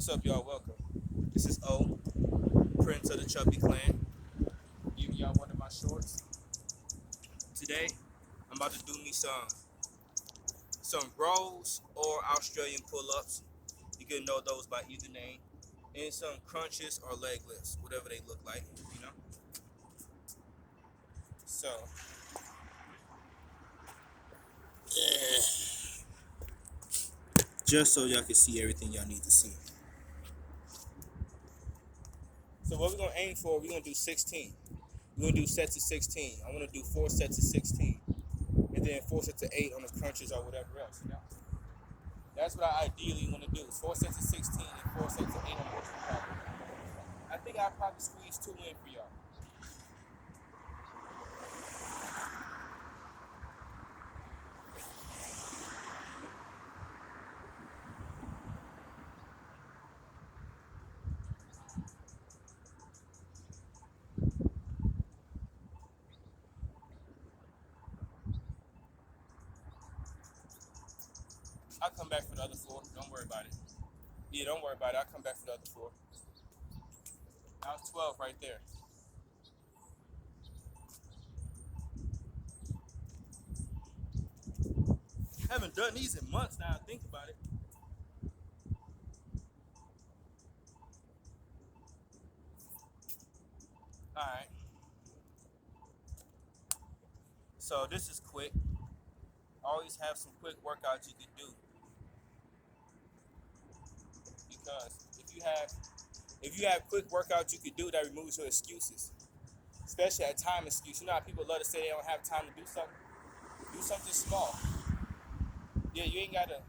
What's up, y'all? Welcome. This is O, Prince of the Chubby Clan. Giving y'all one of my shorts. Today, I'm about to do me some rows or Australian pull-ups. You can know those by either name. And some crunches or leg lifts, whatever they look like, you know. So, just so y'all can see everything y'all need to see. So what we're gonna aim for? We're gonna do 16. We're gonna do sets of 16. I want to do 4 sets of 16, and then 4 sets of 8 on the crunches or whatever else, you know. That's what I ideally want to do. Is 4 sets of 16 and 4 sets of 8 on the crunches. I think I'll probably squeeze 2 in for y'all. I'll come back for the other 4. Don't worry about it. Yeah, don't worry about it. I'll come back for the other 4. Now it's 12 right there. I haven't done these in months now. Think about it. All right. So this is quick. Always have some quick workouts you can do, because if you have quick workouts you can do, that removes your excuses, especially at time excuse. You know how people love to say they don't have time to do something. Do something small. Yeah, you ain't gotta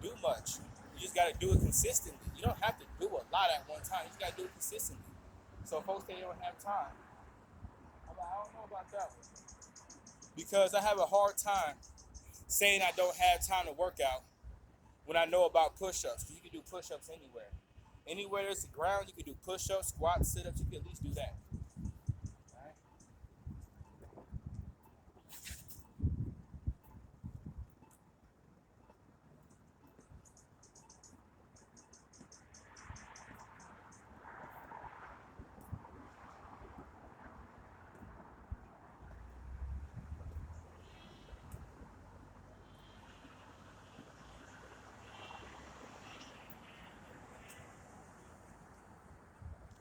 do much. You just gotta do it consistently. You don't have to do a lot at one time. You just gotta do it consistently. So folks say they don't have time. I'm like, I don't know about that one. Because I have a hard time saying I don't have time to work out when I know about push-ups. You can do push-ups anywhere. Anywhere there's the ground, you can do push-ups, squats, sit-ups. You can at least do that. All right?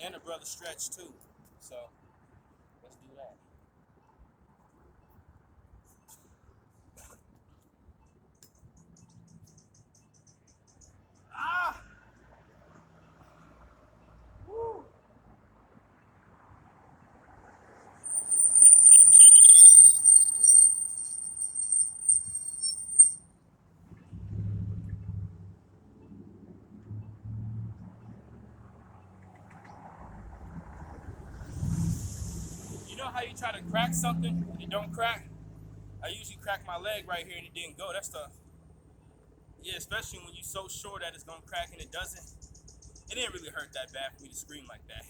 And a brother stretch too. So let's do that. Ah! Woo! You know how you try to crack something and it don't crack? I usually crack my leg right here and it didn't go. That's tough. Yeah, especially when you're so sure that it's gonna crack and it doesn't. It didn't really hurt that bad for me to scream like that.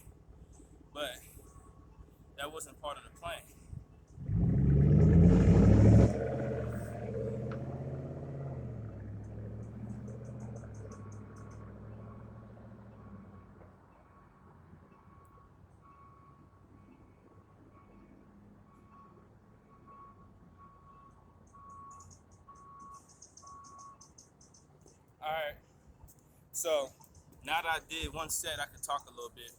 But that wasn't part of the plan. Alright. So now that I did one set, I can talk a little bit.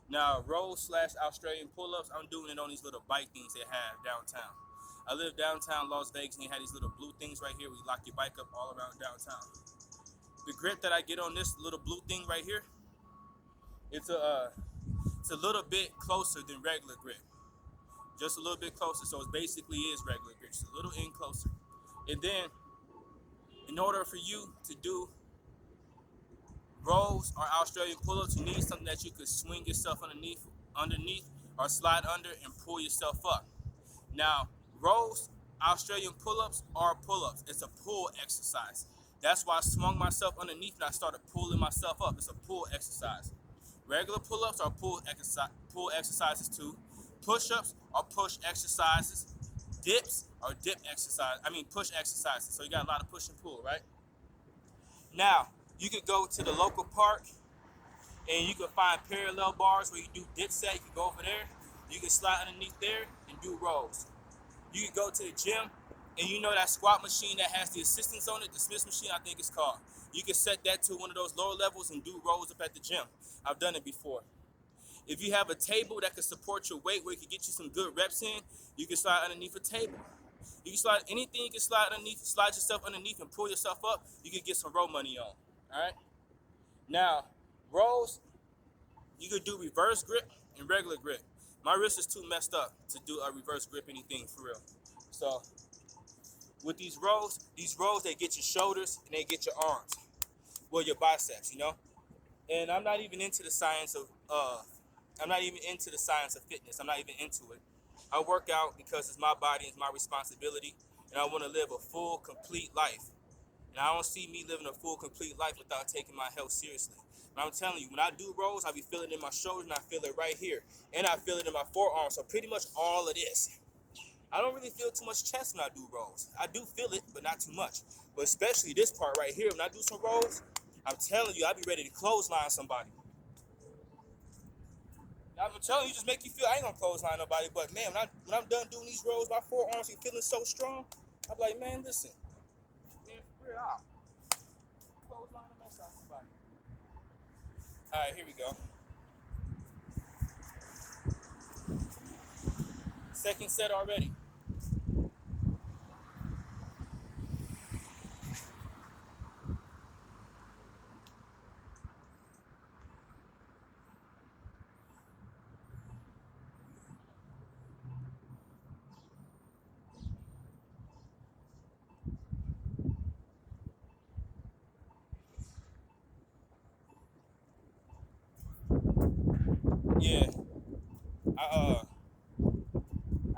Now, row/Australian pull-ups, I'm doing it on these little bike things they have downtown. I live downtown Las Vegas, and they have these little blue things right here where you lock your bike up all around downtown. The grip that I get on this little blue thing right here, it's a little bit closer than regular grip. Just a little bit closer, so it basically is regular grip, just a little in closer. And then, in order for you to do rows or Australian pull-ups, you need something that you could swing yourself underneath or slide under and pull yourself up. Now, rows, Australian pull-ups are pull-ups. It's a pull exercise. That's why I swung myself underneath and I started pulling myself up. It's a pull exercise. Regular pull-ups are pull exercises too. Push-ups are push exercises. Dips are push exercises. So you got a lot of push and pull, right? Now, You could go to the local park and you can find parallel bars where you do dip set. You can go over there. You can slide underneath there and do rows. You can go to the gym and you know that squat machine that has the assistance on it, the Smith machine, I think it's called. You can set that to one of those lower levels and do rows up at the gym. I've done it before. If you have a table that can support your weight where it can get you some good reps in, you can slide underneath a table. You can slide anything you can slide underneath, slide yourself underneath and pull yourself up, you can get some row money on. All right? Now, rows, you could do reverse grip and regular grip. My wrist is too messed up to do a reverse grip anything for real. So with these rows, they get your shoulders and they get your arms. Well, your biceps, you know? And I'm not even into the science of fitness. I'm not even into it. I work out because it's my body, it's my responsibility, and I want to live a full, complete life. And I don't see me living a full, complete life without taking my health seriously. But I'm telling you, when I do rows, I be feeling it in my shoulders, and I feel it right here, and I feel it in my forearms. So pretty much all of this. I don't really feel too much chest when I do rows. I do feel it, but not too much. But especially this part right here, when I do some rows, I'm telling you, I be ready to clothesline somebody. I'm telling you, just make you feel. I ain't gonna clothesline nobody, but man, when I'm done doing these rows, my forearms be feeling so strong. I'm like, man, listen, man, for real, I'll clothesline the mess out of somebody. All right, here we go. Second set already. Yeah, I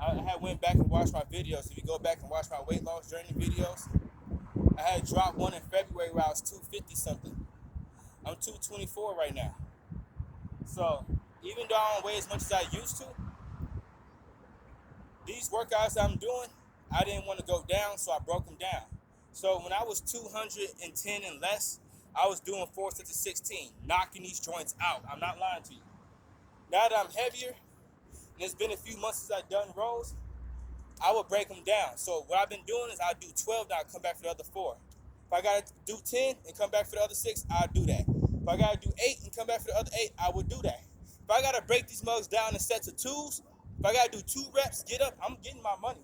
I had went back and watched my videos. If you go back and watch my weight loss journey videos, I had dropped one in February where I was 250 something. I'm 224 right now. So even though I don't weigh as much as I used to, these workouts I'm doing, I didn't want to go down, so I broke them down. So when I was 210 and less, I was doing 4 sets of 16, knocking these joints out. I'm not lying to you. Now that I'm heavier, and it's been a few months since I've done rows, I would break them down. So what I've been doing is I'll do 12 now, come back for the other 4. If I gotta do 10 and come back for the other 6, I'll do that. If I gotta do 8 and come back for the other 8, I would do that. If I gotta break these mugs down in sets of 2s, if I gotta do 2 reps, get up, I'm getting my money.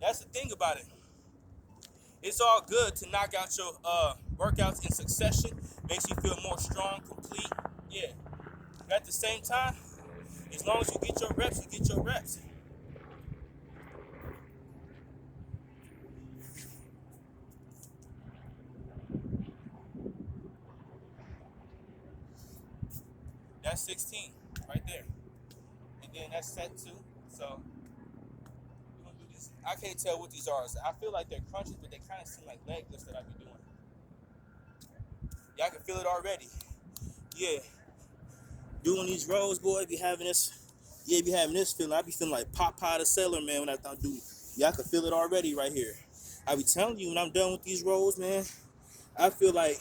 That's the thing about it. It's all good to knock out your workouts in succession. Makes you feel more strong, complete. Yeah. But at the same time, as long as you get your reps, you get your reps. That's 16 right there. And then that's set 2. So we're gonna do this. I can't tell what these are. I feel like they're crunches, but they kind of seem like leg lifts that I be doing. Y'all can feel it already. Yeah. Doing these rows, boy, be having this. Yeah, be having this feeling. I be feeling like Popeye the Sailor Man when I do. Y'all can feel it already right here. I be telling you, when I'm done with these rows, man, I feel like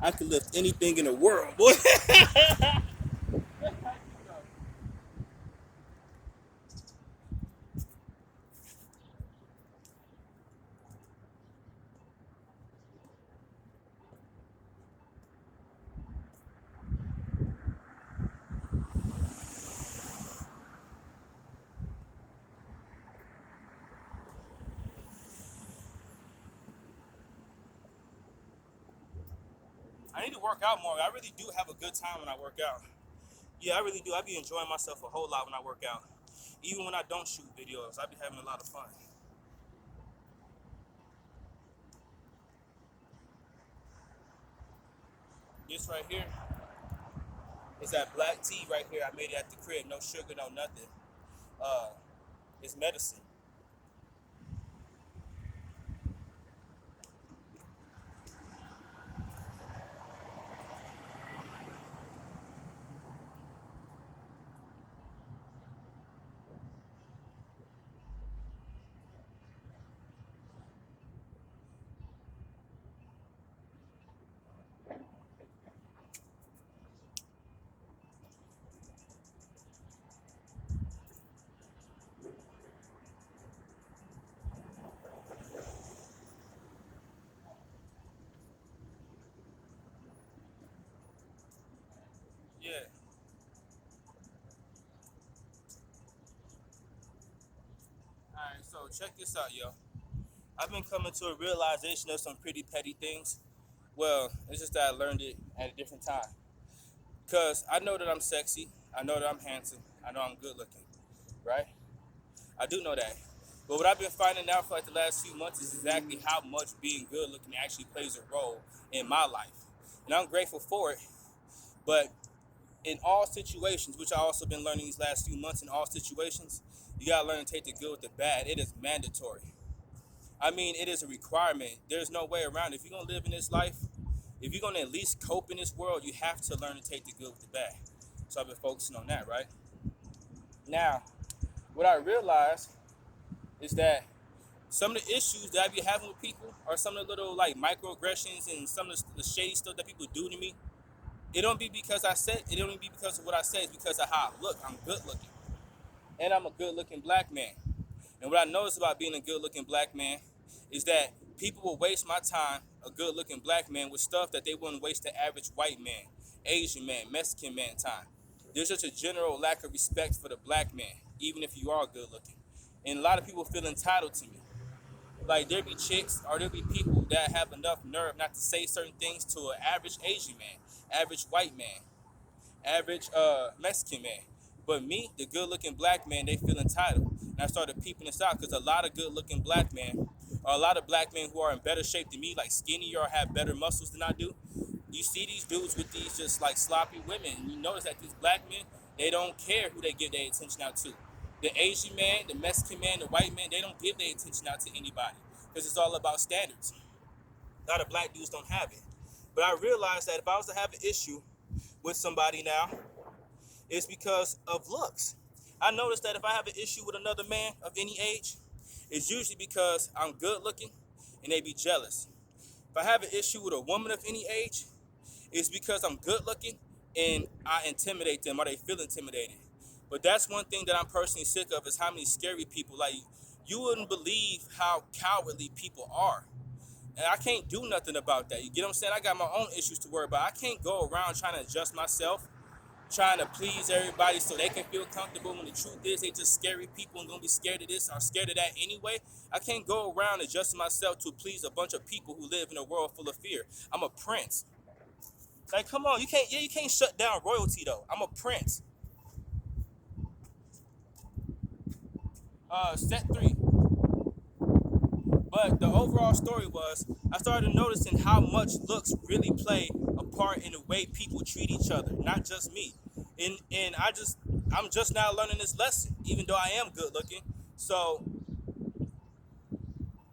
I could lift anything in the world, boy. I need to work out more. I really do have a good time when I work out. Yeah, I really do. I be enjoying myself a whole lot when I work out. Even when I don't shoot videos, I be having a lot of fun. This right here is that black tea right here. I made it at the crib. No sugar, no nothing. Uh, it's medicine. check this out, yo. I've been coming to a realization of some pretty petty things. Well, it's just that I learned it at a different time. Cause I know that I'm sexy. I know that I'm handsome. I know I'm good looking, right? I do know that. But what I've been finding out for like the last few months is exactly how much being good looking actually plays a role in my life. And I'm grateful for it. But in all situations, which I also been learning these last few months, in all situations, you gotta learn to take the good with the bad. It is mandatory. I mean, it is a requirement. There's no way around it. If you're gonna live in this life, if you're gonna at least cope in this world, you have to learn to take the good with the bad. So I've been focusing on that, right? Now, what I realized is that some of the issues that I be having with people are some of the little like microaggressions and some of the shady stuff that people do to me. It don't be because I said it don't be because of what I say, it's because of how I look. I'm good looking. And I'm a good looking black man. And what I noticed about being a good looking black man is that people will waste my time, a good looking black man, with stuff that they wouldn't waste the average white man, Asian man, Mexican man time. There's just a general lack of respect for the black man, even if you are good looking. And a lot of people feel entitled to me. Like there be chicks or there be people that have enough nerve not to say certain things to an average Asian man, average white man, average Mexican man. But me, the good looking black man, they feel entitled. And I started peeping this out because a lot of good looking black men, or a lot of black men who are in better shape than me, like skinnier or have better muscles than I do, you see these dudes with these just like sloppy women. And you notice that these black men, they don't care who they give their attention out to. The Asian man, the Mexican man, the white man, they don't give their attention out to anybody because it's all about standards. A lot of black dudes don't have it. But I realized that if I was to have an issue with somebody now, it's because of looks. I noticed that if I have an issue with another man of any age, it's usually because I'm good looking and they be jealous. If I have an issue with a woman of any age, it's because I'm good looking and I intimidate them or they feel intimidated. But that's one thing that I'm personally sick of is how many scary people, like you wouldn't believe how cowardly people are. And I can't do nothing about that. You get what I'm saying? I got my own issues to worry about. I can't go around trying to adjust myself, trying to please everybody so they can feel comfortable when the truth is they just scary people and gonna be scared of this or scared of that anyway. I can't go around adjusting myself to please a bunch of people who live in a world full of fear. I'm a prince. Like, come on, you can't shut down royalty though. I'm a prince. Set three. But the overall story was I started noticing how much looks really play a part in the way people treat each other, not just me. And I'm just now learning this lesson, even though I am good looking. So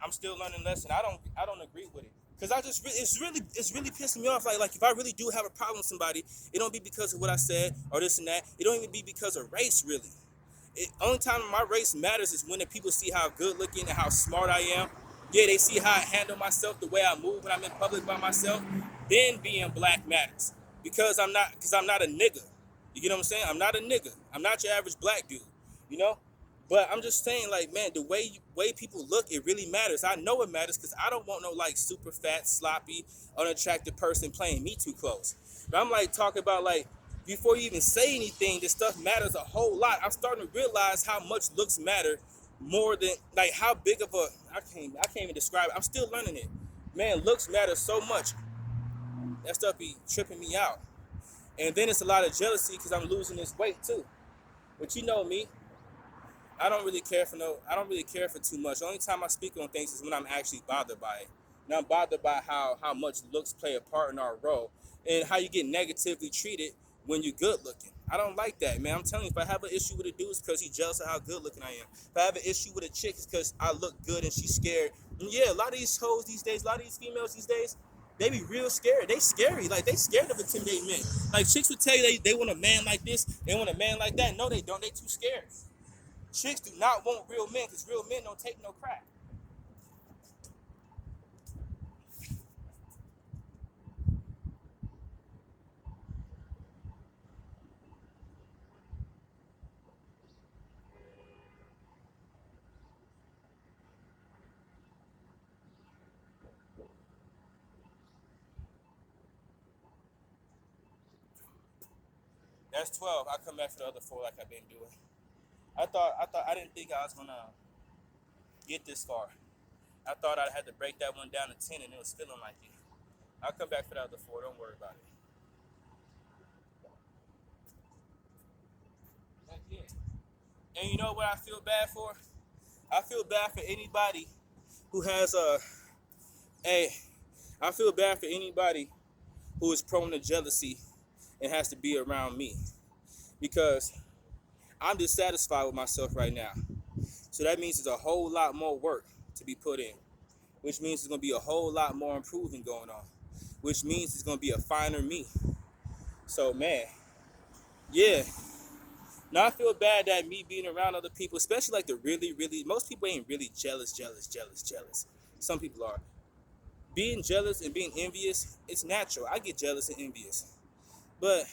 I'm still learning lesson. I don't agree with it. Cause it's really pissing me off. Like if I really do have a problem with somebody, it don't be because of what I said or this and that. It don't even be because of race really. Only time my race matters is when the people see how good looking and how smart I am. Yeah, they see how I handle myself, the way I move when I'm in public by myself. Then being black matters because I'm not a nigga. You get what I'm saying? I'm not a nigga. I'm not your average black dude. You know. But I'm just saying, like, man, the way people look, it really matters. I know it matters because I don't want no like super fat, sloppy, unattractive person playing me too close. But I'm like talking about like before you even say anything, this stuff matters a whole lot. I'm starting to realize how much looks matter more than like how big of a I can't even describe it. I'm still learning it. Man, looks matter so much. That stuff be tripping me out. And then it's a lot of jealousy because I'm losing this weight too. But you know me, I don't really care for too much. The only time I speak on things is when I'm actually bothered by it. And I'm bothered by how much looks play a part in our role and how you get negatively treated when you're good looking. I don't like that, man. I'm telling you, if I have an issue with a dude, it's because he's jealous of how good looking I am. If I have an issue with a chick, it's because I look good and she's scared. And yeah, a lot of these hoes these days, a lot of these females these days, they be real scared. They scary. Like, they scared of intimidating men. Like, chicks would tell you they want a man like this, they want a man like that. No, they don't. They too scared. Chicks do not want real men because real men don't take no crap. That's 12. I'll come back for the other four like I've been doing. I didn't think I was gonna get this far. I thought I had to break that one down to 10, and it was feeling like it. I'll come back for the other 4. Don't worry about it. Yeah. And you know what I feel bad for? I feel bad for anybody who has a. I feel bad for anybody who is prone to jealousy and has to be around me, because I'm dissatisfied with myself right now. So that means there's a whole lot more work to be put in, which means there's going to be a whole lot more improving going on, which means it's going to be a finer me. So, man, yeah. Now I feel bad that me being around other people, especially like the really, really, most people ain't really jealous. Some people are. Being jealous and being envious, it's natural. I get jealous and envious. But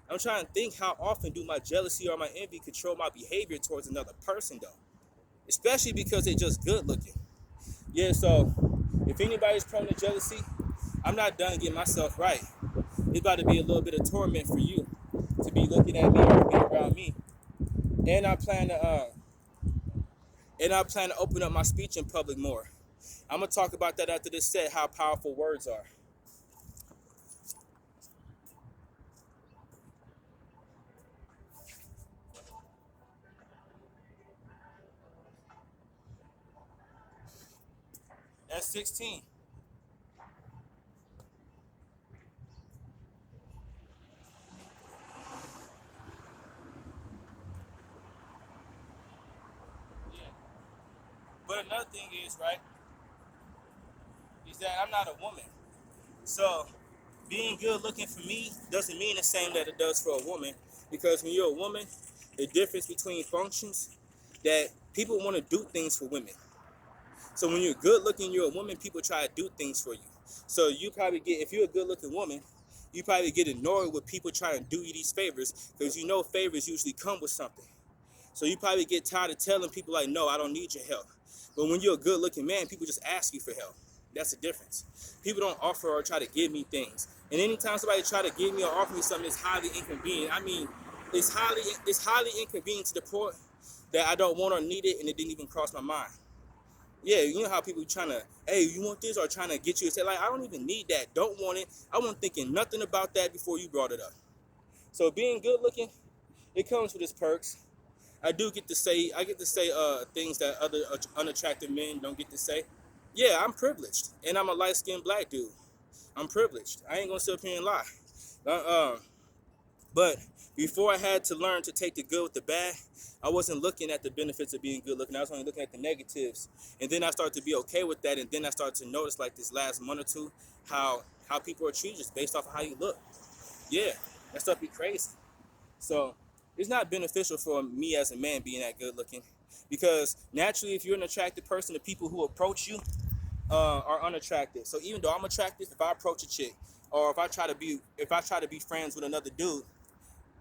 I'm trying to think, how often do my jealousy or my envy control my behavior towards another person, though? Especially because they're just good looking. Yeah, so if anybody's prone to jealousy, I'm not done getting myself right. It's about to be a little bit of torment for you to be looking at me or be around me. And I plan to open up my speech in public more. I'm gonna talk about that after this set, how powerful words are. That's 16. Yeah. But another thing is, right, is that I'm not a woman. So being good looking for me doesn't mean the same that it does for a woman. Because when you're a woman, the difference between functions that people want to do things for women. So when you're good looking, you're a woman, people try to do things for you. So you probably get, if you're a good looking woman, you probably get annoyed with people trying to do you these favors, because you know favors usually come with something. So you probably get tired of telling people like, no, I don't need your help. But when you're a good looking man, people just ask you for help. That's the difference. People don't offer or try to give me things. And anytime somebody try to give me or offer me something that's highly inconvenient, I mean, it's highly inconvenient to the point that I don't want or need it, and it didn't even cross my mind. Yeah, you know how people trying to, hey, you want this, or trying to get you to say, like, I don't even need that, don't want it. I wasn't thinking nothing about that before you brought it up. So being good looking, it comes with its perks. I get to say things that other unattractive men don't get to say. Yeah, I'm privileged, and I'm a light-skinned black dude. I'm privileged. I ain't gonna sit up here and lie. Uh, but before I had to learn to take the good with the bad, I wasn't looking at the benefits of being good looking. I was only looking at the negatives. And then I started to be okay with that. And then I started to notice, like this last month or two, how people are treated just based off of how you look. Yeah, that stuff be crazy. So it's not beneficial for me as a man being that good looking, because naturally, if you're an attractive person, the people who approach you are unattractive. So even though I'm attractive, if I approach a chick, or if I try to be friends with another dude,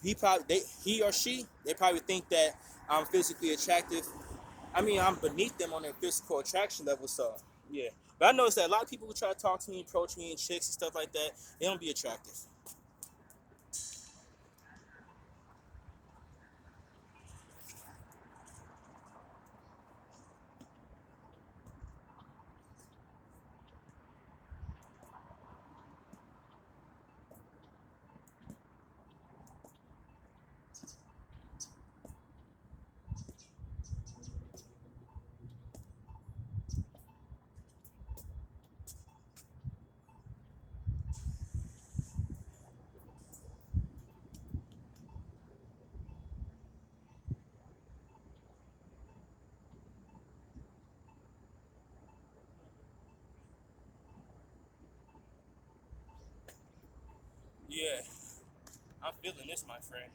he or she, they probably think that I'm physically attractive. I mean, I'm beneath them on their physical attraction level. So yeah, but I noticed that a lot of people who try to talk to me, approach me, and chicks and stuff like that, they don't be attractive. Yeah, I'm feeling this, my friend.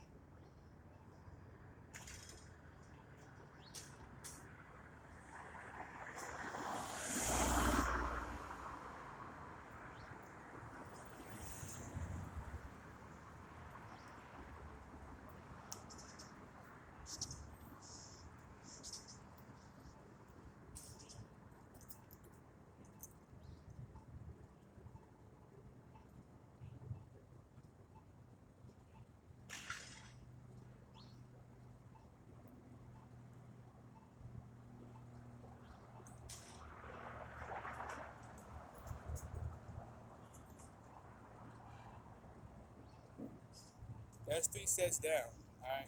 That's 3 sets down. All right.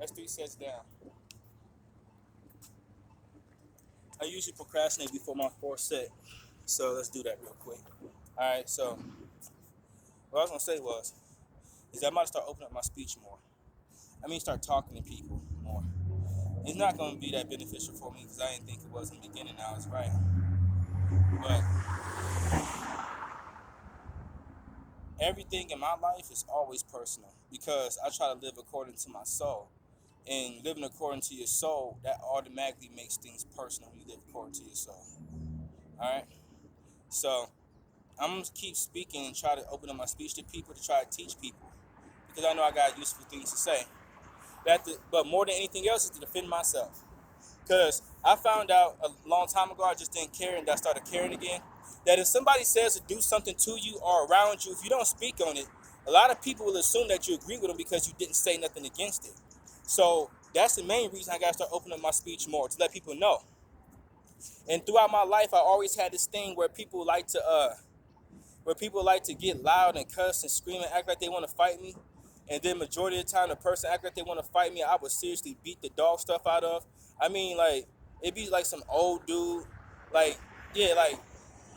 That's 3 sets down. I usually procrastinate before my fourth set, so let's do that real quick. All right. So what I was gonna say was, is I might start opening up my speech more. I mean, start talking to people more. It's not gonna be that beneficial for me because I didn't think it was in the beginning. Now it's right, but everything in my life is always personal because I try to live according to my soul. And living according to your soul, that automatically makes things personal when you live according to your soul. All right. So I'm gonna keep speaking and try to open up my speech to people to try to teach people because I know I got useful things to say. But more than anything else is to defend myself. Because I found out a long time ago, I just didn't care, and I started caring again. That if somebody says to do something to you or around you, if you don't speak on it, a lot of people will assume that you agree with them because you didn't say nothing against it. So that's the main reason I got to start opening up my speech more to let people know. And throughout my life, I always had this thing where people like to get loud and cuss and scream and act like they want to fight me. And then majority of the time, the person act like they want to fight me, I would seriously beat the dog stuff out of. I mean, like, it'd be like some old dude, like, yeah, like,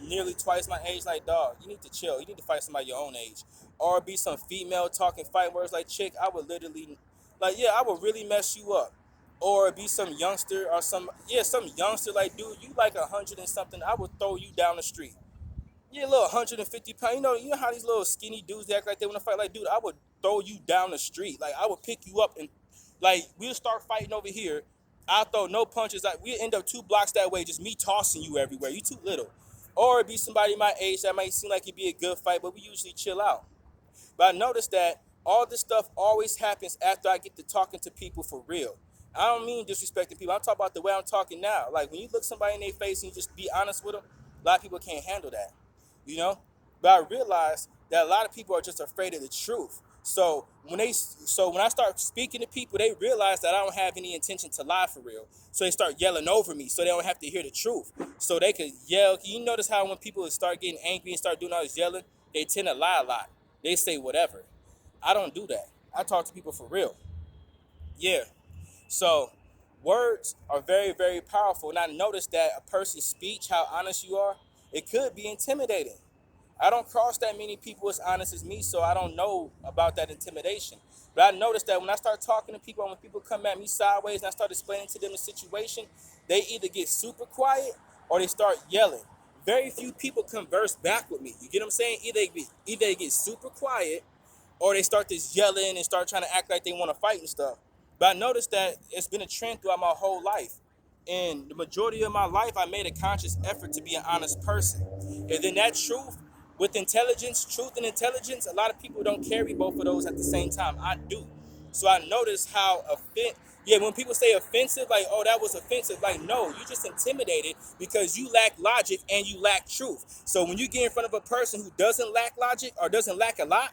nearly twice my age, like, dog, you need to chill. You need to fight somebody your own age. Or be some female talking fight words like chick, I would literally, like, yeah, I would really mess you up. Or be some youngster or some youngster, like, dude, you like 100 and something, I would throw you down the street. Yeah, little 150 pounds. You know how these little skinny dudes they act like they want to fight. Like, dude, I would throw you down the street. Like, I would pick you up and, like, we'll start fighting over here. I'll throw no punches. Like, we end up 2 blocks that way, just me tossing you everywhere. You too little. Or it'd be somebody my age that might seem like it'd be a good fight, but we usually chill out. But I noticed that all this stuff always happens after I get to talking to people for real. I don't mean disrespecting people. I'm talking about the way I'm talking now. Like, when you look somebody in their face and you just be honest with them, a lot of people can't handle that. You know. But I realized that a lot of people are just afraid of the truth. So when I start speaking to people, they realize that I don't have any intention to lie for real. So they start yelling over me, so they don't have to hear the truth. So they could yell. You notice how when people start getting angry and start doing all this yelling, they tend to lie a lot. They say whatever. I don't do that. I talk to people for real. Yeah. So words are very, very powerful. And I noticed that a person's speech, how honest you are, it could be intimidating. I don't cross that many people as honest as me, so I don't know about that intimidation. But I noticed that when I start talking to people, and when people come at me sideways and I start explaining to them the situation, they either get super quiet or they start yelling. Very few people converse back with me. You get what I'm saying? Either they get super quiet or they start this yelling and start trying to act like they want to fight and stuff. But I noticed that it's been a trend throughout my whole life. And the majority of my life, I made a conscious effort to be an honest person. And then that truth with intelligence, truth and intelligence, a lot of people don't carry both of those at the same time. I do. So I noticed how when people say offensive, like, oh, that was offensive, like, no, you just intimidated because you lack logic and you lack truth. So when you get in front of a person who doesn't lack logic or doesn't lack a lot,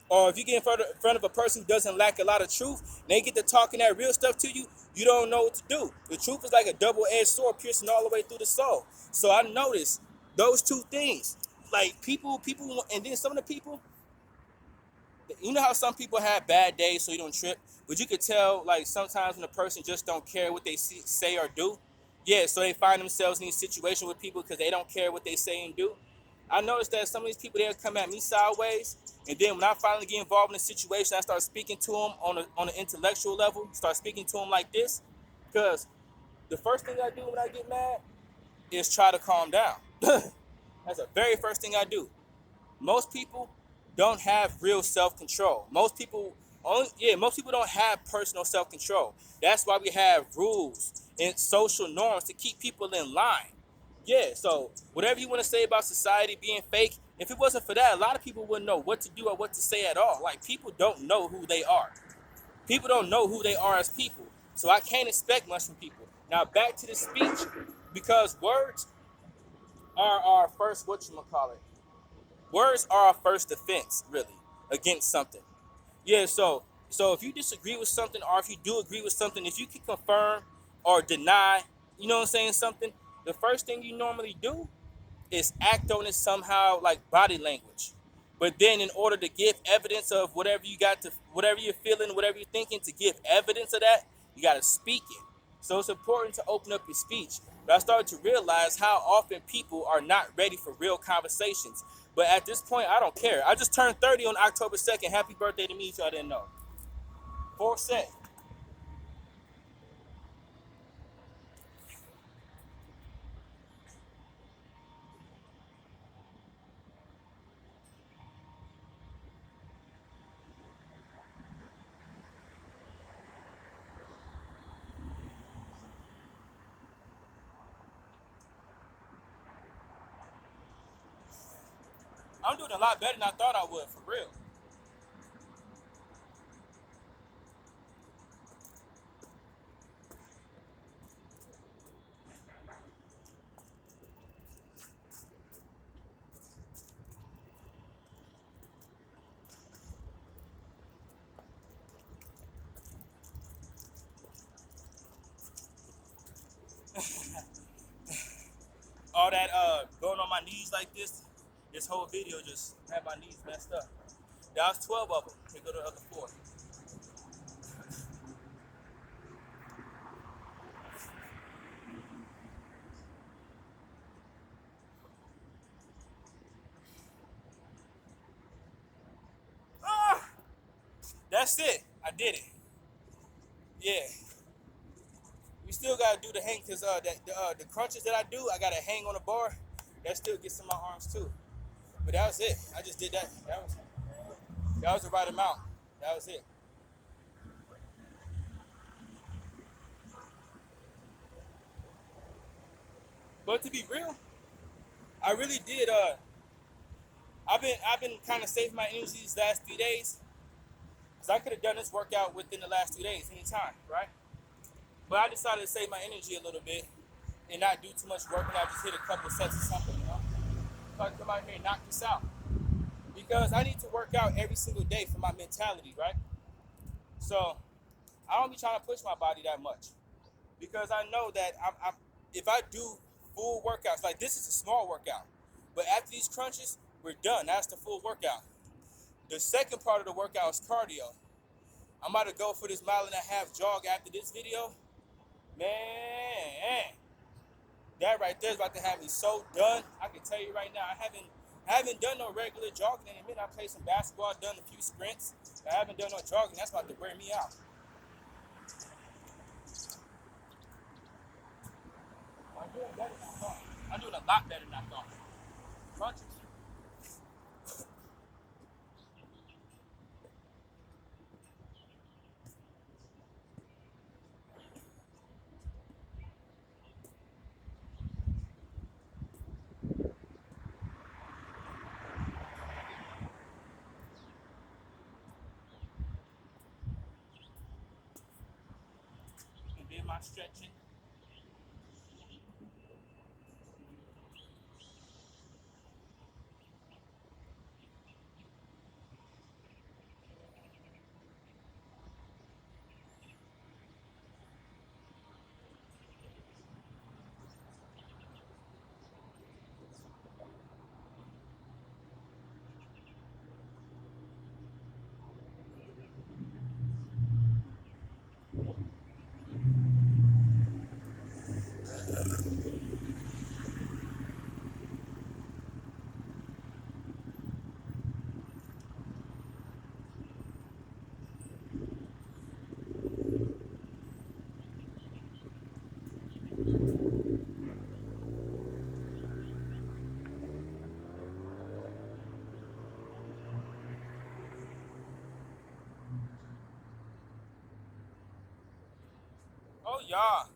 or if you get in front of a person who doesn't lack a lot of truth, and they get to talking that real stuff to you, you don't know what to do. The truth is like a double-edged sword piercing all the way through the soul. So I noticed those two things. Like people, and then some of the people, you know how some people have bad days so you don't trip? But you could tell, like, sometimes when a person just don't care what they say or do. Yeah, so they find themselves in these situations with people because they don't care what they say and do. I noticed that some of these people, they'll come at me sideways, and then when I finally get involved in a situation, I start speaking to them on an intellectual level, start speaking to them like this, because the first thing I do when I get mad is try to calm down. That's the very first thing I do. Most people don't have real self-control. Most people don't have personal self-control. That's why we have rules and social norms to keep people in line. Yeah, so whatever you want to say about society being fake, if it wasn't for that, a lot of people wouldn't know what to do or what to say at all. Like, people don't know who they are. People don't know who they are as people. So I can't expect much from people. Now back to the speech, because words are our first, words are our first defense, really, against something. Yeah, so if you disagree with something, or if you do agree with something, if you can confirm or deny, you know what I'm saying, something, the first thing you normally do is act on it somehow, like body language. But then in order to give evidence of whatever you got to, whatever you're feeling, whatever you're thinking, to give evidence of that, you got to speak it. So it's important to open up your speech. But I started to realize how often people are not ready for real conversations. But at this point, I don't care. I just turned 30 on October 2nd. Happy birthday to me, if y'all didn't know. 4 set. I'm doing a lot better than I thought I would, for real. All that going on my knees like this whole video just had my knees messed up. That was 12 of them. Here go the other 4. Ah, that's it. I did it. Yeah. We still gotta do the hang because the crunches that I do, I gotta hang on the bar. That still gets in my arms too. But that was it. I just did that. That was the right amount. That was it. But to be real, I really did. I've been kind of saving my energy these last 3 days because I could have done this workout within the last 2 days, anytime, right? But I decided to save my energy a little bit and not do too much work, and I just hit a couple of sets or something, you know. So I can come out here and knock this out because I need to work out every single day for my mentality, right? So I don't be trying to push my body that much because I know that if I do full workouts, like this is a small workout, but after these crunches, we're done. That's the full workout. The second part of the workout is cardio. I'm about to go for this 1.5 mile jog after this video. Man, that right there is about to have me so done. I can tell you right now, I haven't done no regular jogging in a minute. I played some basketball, done a few sprints. I haven't done no jogging. That's about to wear me out. I'm doing better than I thought. I'm doing a lot better than I thought. Crunches. And then my stretching. Oh yeah.